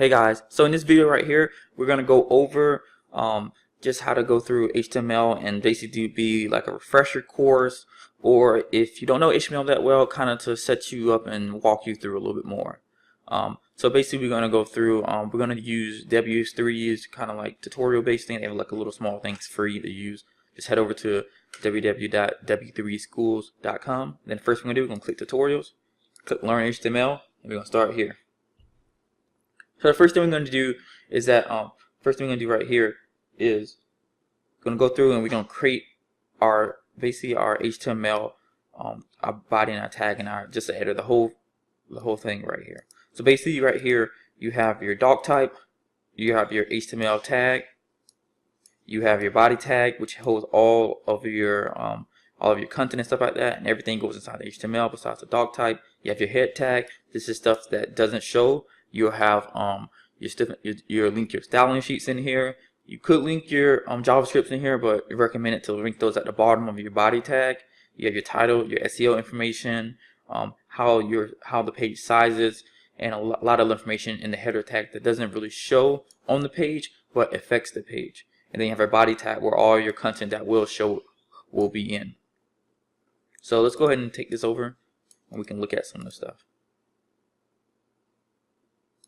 Hey guys, so in this video right here, we're going to go over just how to go through HTML and basically be like a refresher course, or if you don't know HTML that well, kind of to set you up and walk you through a little bit more. So basically we're going to go through, we're going to use W3 as kind of like tutorial based thing. They have like a little small things free to use. Just head over to www.w3schools.com. Then first we're going to do, we're going to click tutorials, click learn HTML, and we're going to start here. So the first thing we're going to do is that first thing we're going to do right here is going to go through and we're going to create our basically our HTML, our body and our tag and our just the header, the whole thing right here. So basically right here you have your doc type, you have your HTML tag, you have your body tag which holds all of your content and stuff like that, and everything goes inside the HTML besides the doc type. You have your head tag. This is stuff that doesn't show. You'll have your link your styling sheets in here. You could link your JavaScripts in here, but we recommend it to link those at the bottom of your body tag. You have your title, your SEO information, how the page sizes, and a lot of information in the header tag that doesn't really show on the page but affects the page. And then you have our body tag where all your content that will show will be in. So let's go ahead and take this over and we can look at some of the stuff.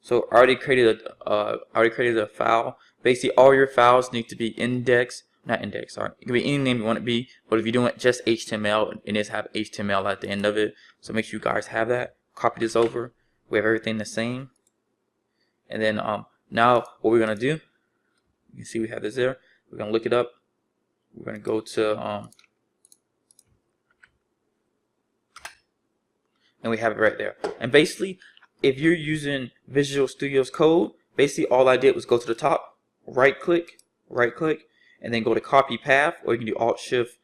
So I already created a file. Basically all your files need to be indexed, not indexed, sorry. It can be any name you want it to be, but if you're doing just HTML, it needs to have HTML at the end of it. So make sure you guys have that. Copy this over. We have everything the same. And then now what we're gonna do, you can see we have this there. We're gonna look it up. We're gonna go to and we have it right there. And basically, if you're using Visual Studio's code, basically all I did was go to the top, right click, and then go to copy path, or you can do Alt-Shift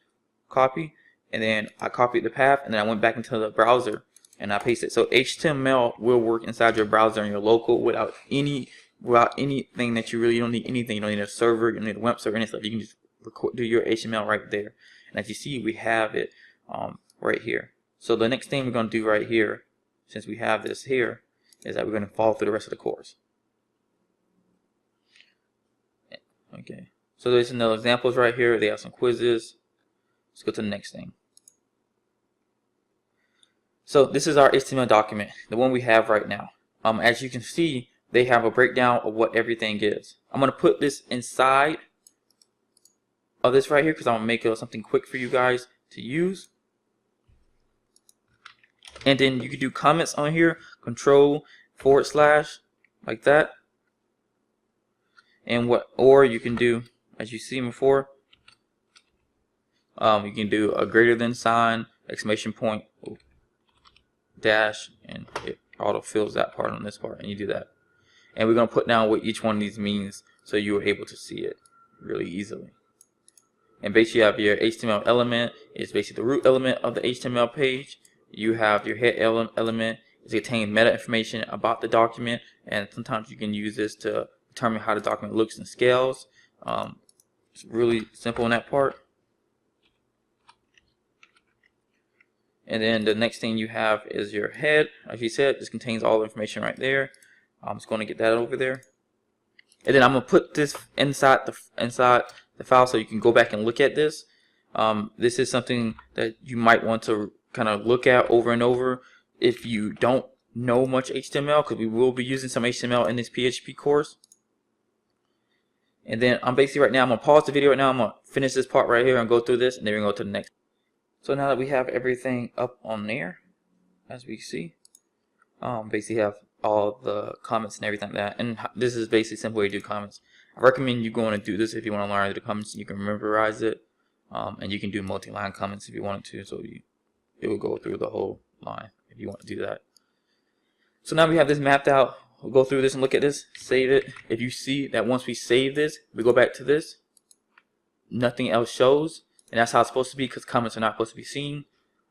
copy, and then I copied the path, and then I went back into the browser and I pasted it. So HTML will work inside your browser and your local without anything that you really don't need anything. You don't need a server, you don't need a web server, any stuff. You can just do your HTML right there. And as you see, we have it right here. So the next thing we're going to do right here, since we have this here, is that we're going to follow through the rest of the course. Okay, so there's some examples right here. They have some quizzes. Let's go to the next thing. So this is our HTML document, the one we have right now. As you can see, they have a breakdown of what everything is. I'm going to put this inside of this right here because I'm going to make it something quick for you guys to use. And then you can do comments on here, control / like that. And or you can do, as you see before, you can do a greater than sign, exclamation point, dash, and it auto fills that part on this part, and you do that. And we're going to put down what each one of these means so you're able to see it really easily. And basically you have your HTML element, it's basically the root element of the HTML page. You have your head element, it contains meta information about the document, and sometimes you can use this to determine how the document looks and scales. It's really simple in that part. And then the next thing you have is your head. As you said, this contains all the information right there. I'm just going to get that over there. And then I'm going to put this inside the file so you can go back and look at this. This is something that you might want to kind of look at over and over if you don't know much HTML, because we will be using some HTML in this PHP course. And then I'm basically right now, I'm going to pause the video right now. I'm going to finish this part right here and go through this, and then we're going to go to the next. So now that we have everything up on there, as we see, basically have all the comments and everything like that. And this is basically a simple way to do comments. I recommend you going to do this if you want to learn the comments. You can memorize it, and you can do multi-line comments if you wanted to. So it will go through the whole line if you want to do that. So now we have this mapped out. We'll go through this and look at this, save it. If you see that once we save this, we go back to this, nothing else shows, and that's how it's supposed to be because comments are not supposed to be seen.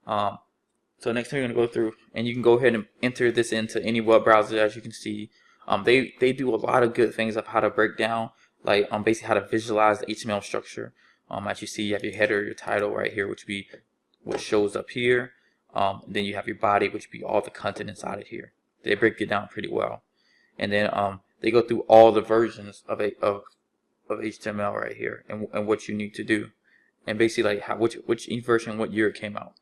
So next thing we're going to go through, and you can go ahead and enter this into any web browser. As you can see, they do a lot of good things of how to break down, like basically how to visualize the HTML structure. As you see, you have your header, your title right here, which would be what shows up here. Then you have your body, which would be all the content inside of here. They break it down pretty well. And then they go through all the versions of HTML right here, and what you need to do, and basically like which version, what year it came out.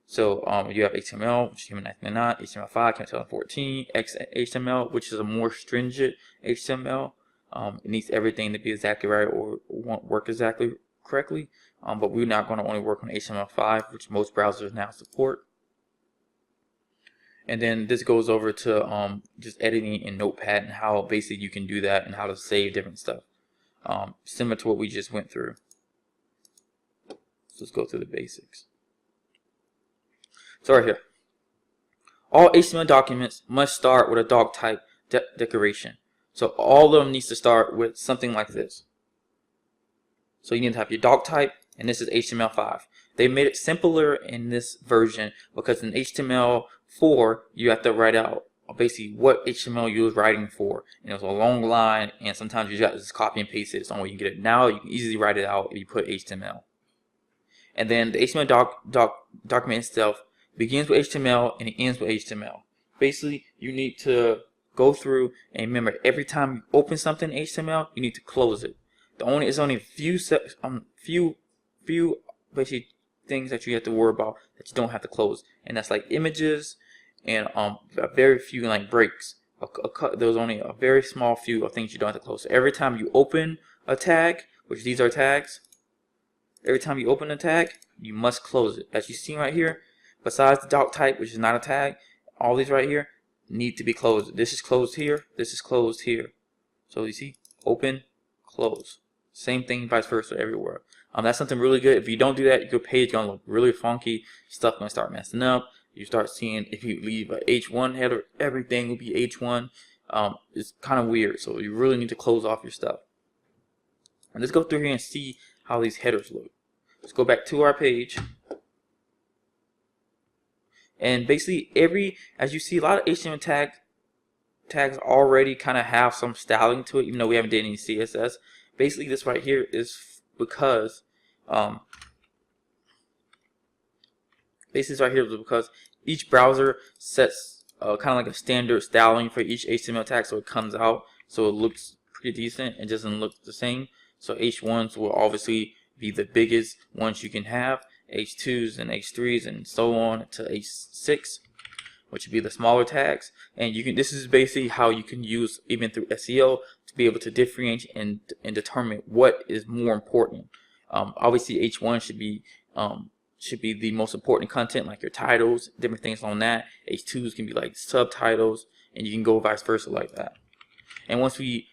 So you have HTML, which came in 1999, HTML5 came in 2014, XHTML, which is a more stringent HTML. It needs everything to be exactly right or won't work exactly correctly. But we're not going to only work on HTML5, which most browsers now support. And then this goes over to just editing in Notepad and how basically you can do that and how to save different stuff. Similar to what we just went through. So let's go through the basics. So right here, all HTML documents must start with a doc type decoration. So all of them needs to start with something like this. So you need to have your doc type, and this is HTML5. They made it simpler in this version because in HTML4 you have to write out basically what HTML you was writing for. And it was a long line, and sometimes you got to just copy and paste it. So you can get it now. You can easily write it out if you put HTML. And then the HTML document itself begins with HTML and it ends with HTML. Basically, you need to go through and remember every time you open something in HTML, you need to close it. It's only a few basically things that you have to worry about that you don't have to close, and that's like images and very few like breaks. There's only a very small few of things you don't have to close. So every time you open a tag, which these are tags, every time you open a tag, you must close it. As you see right here, besides the doc type, which is not a tag, all these right here need to be closed. This is closed here. This is closed here. So you see, open, close. Same thing, vice versa, everywhere. That's something really good. If you don't do that, your page is gonna look really funky. Stuff gonna start messing up. You start seeing if you leave a H1 header, everything will be H1. It's kind of weird. So you really need to close off your stuff. And let's go through here and see how these headers look. Let's go back to our page. And basically as you see, a lot of HTML tags already kind of have some styling to it, even though we haven't done any CSS. Basically this right here is because each browser sets kind of like a standard styling for each HTML tag, so it comes out so it looks pretty decent and doesn't look the same. So H1s will obviously be the biggest ones you can have, H2s and H3s and so on to H6, which would be the smaller tags. And this is basically how you can use, even through SEO, to be able to differentiate and determine what is more important. Obviously H1 should be the most important content, like your titles, different things on that. H2s can be like subtitles, and you can go vice versa like that. And once you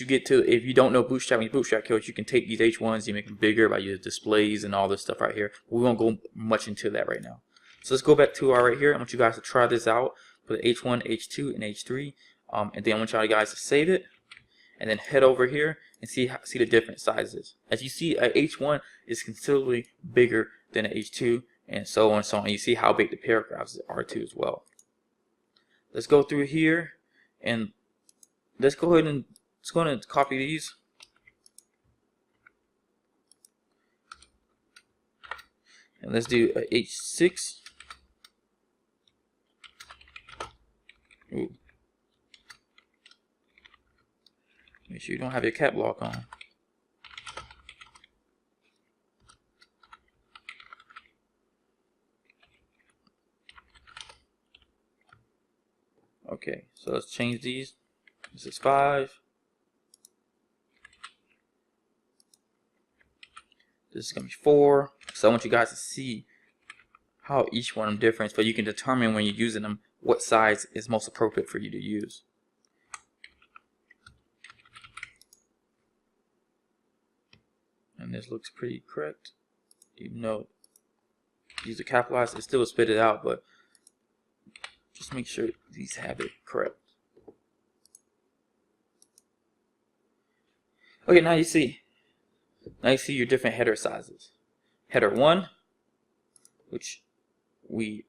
get to, if you don't know Bootstrap codes, you can take these H1s, you make them bigger by using displays and all this stuff right here. We won't go much into that right now. So let's go back to our right here. I want you guys to try this out for the H1, H2, and H3, and then I want you guys to save it, and then head over here and see the different sizes. As you see, a H1 is considerably bigger than an H2, and so on and so on. And you see how big the paragraphs are too as well. Let's go through here and let's go ahead and copy these. And let's do a H6. Ooh. Make sure you don't have your cap lock on. Okay, so let's change these. This is 5. This is going to be 4. So I want you guys to see how each one of them different, but you can determine when you're using them what size is most appropriate for you to use. And this looks pretty correct, even though these are capitalized, it still will spit it out, but just make sure these have it correct. Okay, now you see your different header sizes. Header 1, which we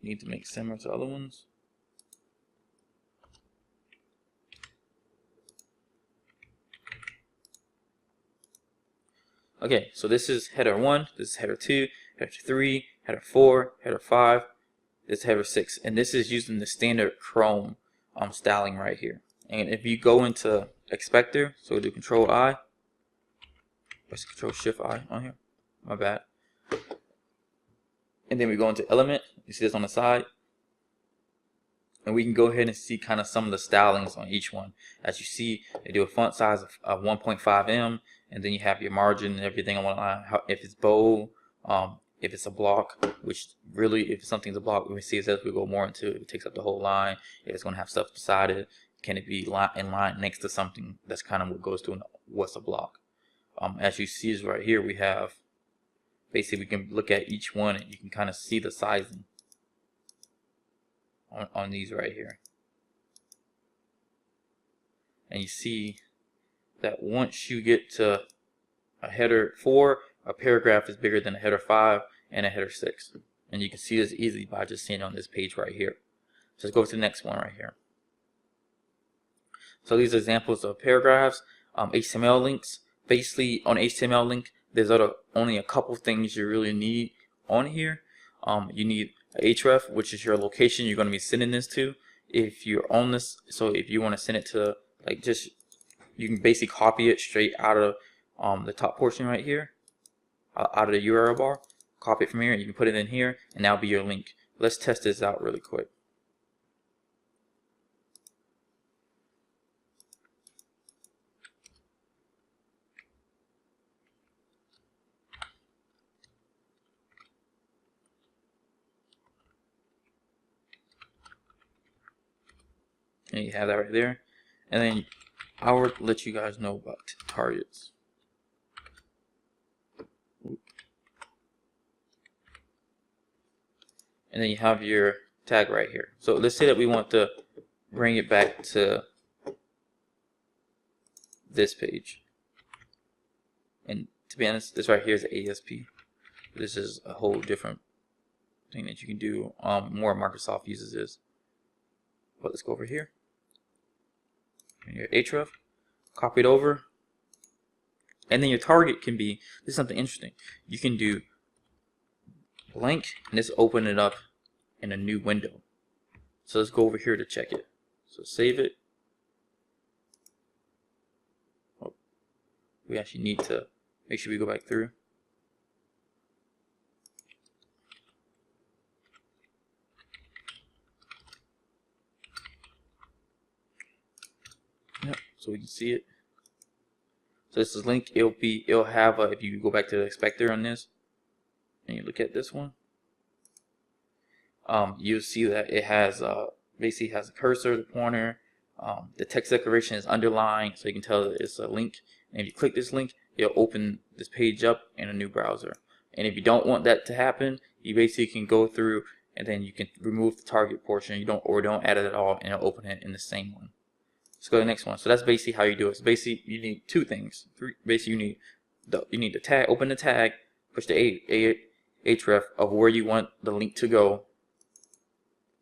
need to make similar to other ones. Okay, so this is header 1, this is header 2, header 3, header 4, header 5, this header 6, and this is using the standard Chrome styling right here. And if you go into Expector, so do Control I, press Control Shift I on here, my bad, and then we go into Element. You see this on the side, and we can go ahead and see kind of some of the stylings on each one. As you see, they do a font size of 1.5 em, and then you have your margin and everything on one line. If it's bold, if it's a block, which really, if something's a block, we see as we go more into it, it takes up the whole line. If it's going to have stuff beside it, can it be in line next to something? That's kind of what goes to what's a block. As you see is right here, we have, basically we can look at each one and you can kind of see the sizing on these right here. And you see that once you get to a header 4, a paragraph is bigger than a header 5 and a header 6. And you can see this easily by just seeing it on this page right here. So let's go to the next one right here. So these are examples of paragraphs, HTML links. Basically on HTML link, there's only a couple things you really need on here. You need a href, which is your location you're going to be sending this to. If you're on this, so if you want to send it to, like, just, you can basically copy it straight out of the top portion right here, out of the URL bar. Copy it from here, and you can put it in here, and that'll be your link. Let's test this out really quick. And you have that right there. And then I will let you guys know about targets. And then you have your tag right here. So let's say that we want to bring it back to this page. And to be honest, this right here is ASP. This is a whole different thing that you can do. More Microsoft uses this. But let's go over here. And your href, copy it over, and then your target can be, this is something interesting, you can do blank and just open it up in a new window. So let's go over here to check it. So save it. Oh, we actually need to make sure we go back through. Yep, so we can see it. So this is link. It'll have if you go back to the expector on this and you look at this one, you'll see that it has basically has a cursor, the pointer, the text declaration is underlined, so you can tell that it's a link. And if you click this link, it'll open this page up in a new browser. And if you don't want that to happen, you basically can go through and then you can remove the target portion. You don't add it at all, and it'll open it in the same one. Let's go to the next one. So that's basically how you do it. So basically, you need two things. Basically, you need the tag. Open the tag. Push the href of where you want the link to go.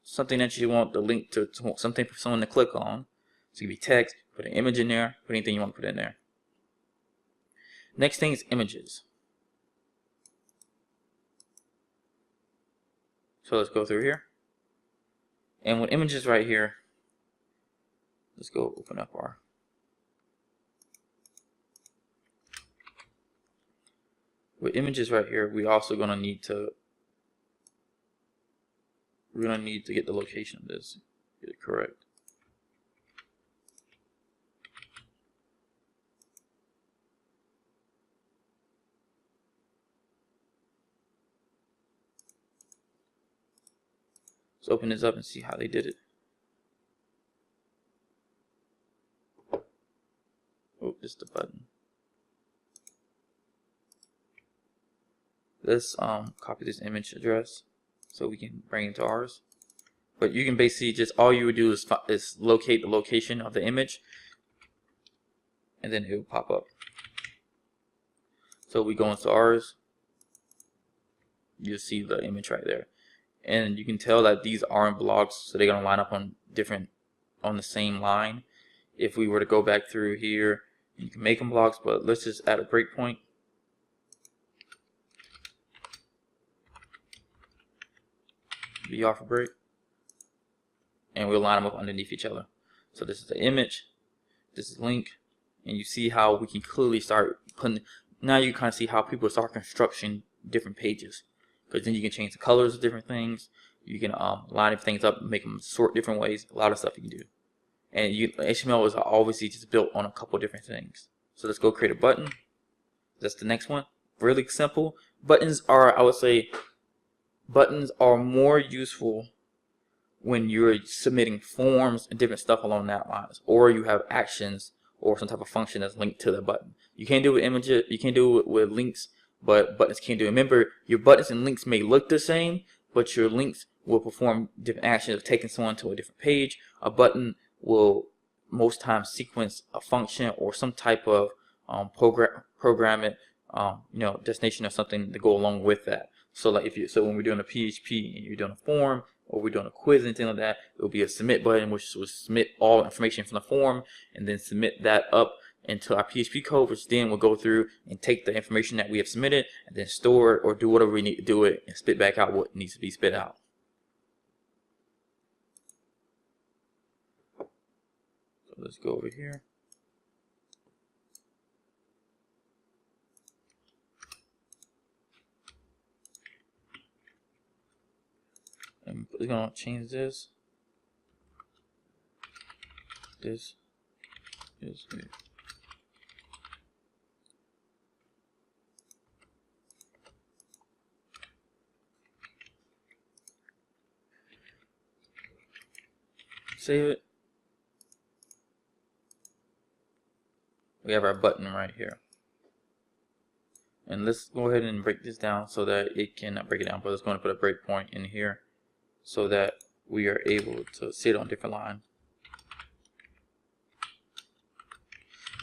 Something that you want the link to something for someone to click on. So it could be text. Put an image in there. Put anything you want to put in there. Next thing is images. So let's go through here. And with images right here, let's go open up our with images right here. We also gonna need to get the location of this, get it correct. Let's open this up and see how they did it. Oh, just the button. Let's copy this image address so we can bring it to ours. But you can basically just, all you would do is locate the location of the image, and then it will pop up. So we go into ours, you'll see the image right there. And you can tell that these aren't blocks, so they're gonna line up on the same line. If we were to go back through here, you can make them blocks, but let's just add a breakpoint. B R for break, and we'll line them up underneath each other. So this is the image, this is link, and you see how we can clearly start putting. Now you kind of see how people start constructing different pages, because then you can change the colors of different things. You can line things up, make them sort different ways. A lot of stuff you can do. And HTML is obviously just built on a couple different things. So let's go create a button. That's the next one. Really simple. Buttons are, I would say, buttons are more useful when you're submitting forms and different stuff along that lines, or you have actions or some type of function that's linked to the button. You can't do it with images, you can't do it with links, but buttons can do it. Remember, your buttons and links may look the same, but your links will perform different actions of taking someone to a different page. A button will most times sequence a function or some type of program it, destination or something to go along with that. So like when we're doing a PHP and you're doing a form, or we're doing a quiz and anything like that, it will be a submit button, which will submit all information from the form and then submit that up into our PHP code, which then will go through and take the information that we have submitted and then store it or do whatever we need to do it and spit back out what needs to be spit out. So let's go over here. And we're gonna change this. This is it. Save it. We have our button right here. And let's go ahead and break this down so that it cannot break it down, but let's go and put a breakpoint in here so that we are able to see it on different lines.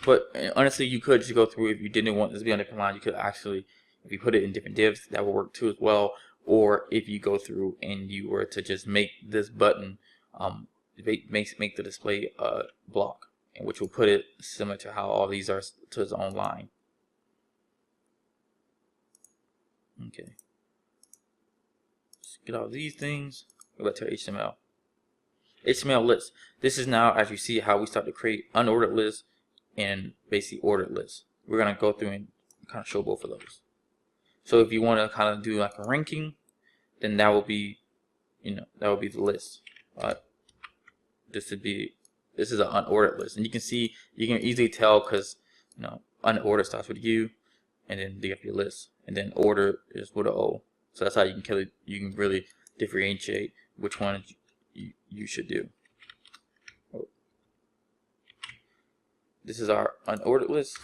But honestly, you could just go through, if you didn't want this to be on different lines, you could actually, if you put it in different divs, that will work too as well. Or if you go through and you were to just make this button make the display block, and which will put it similar to how all these are to its own line. Okay. Let's get all these things. Go back to HTML. HTML lists. This is now, as you see, how we start to create unordered lists and basically ordered lists. We're gonna go through and kind of show both of those. So if you want to kind of do like a ranking, then that will be, that would be the list. This is an unordered list, and you can see, you can easily tell because unordered starts with U, and then you have your list, and then order is with an O. So that's how you can really differentiate which one you should do. This is our unordered list.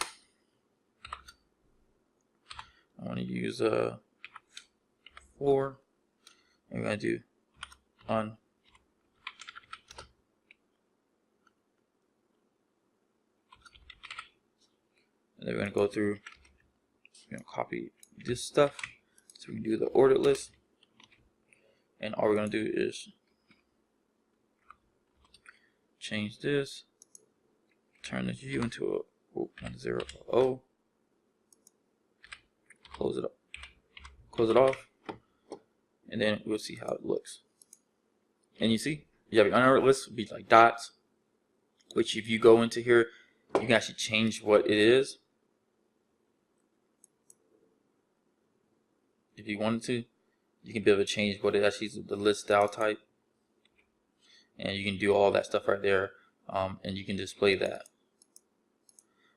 I want to use 4, and we're going to do un. And then we're going to go through, copy this stuff so we can do the ordered list. And all we're going to do is change this, turn this U into a 0 O, close it off, and then we'll see how it looks. And you see, you have your unordered list, would be like dots, which if you go into here, you can actually change what it is. If you wanted to, you can be able to change what it actually is, the list style type, and you can do all that stuff right there, and you can display that.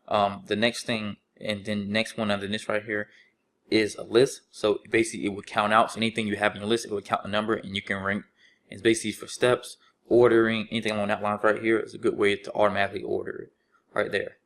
The next thing, and then next one under this right here, is a list. So basically, it would count out. So anything you have in your list, it would count the number, and you can rank. It's basically for steps, ordering, anything along that line right here is a good way to automatically order it right there.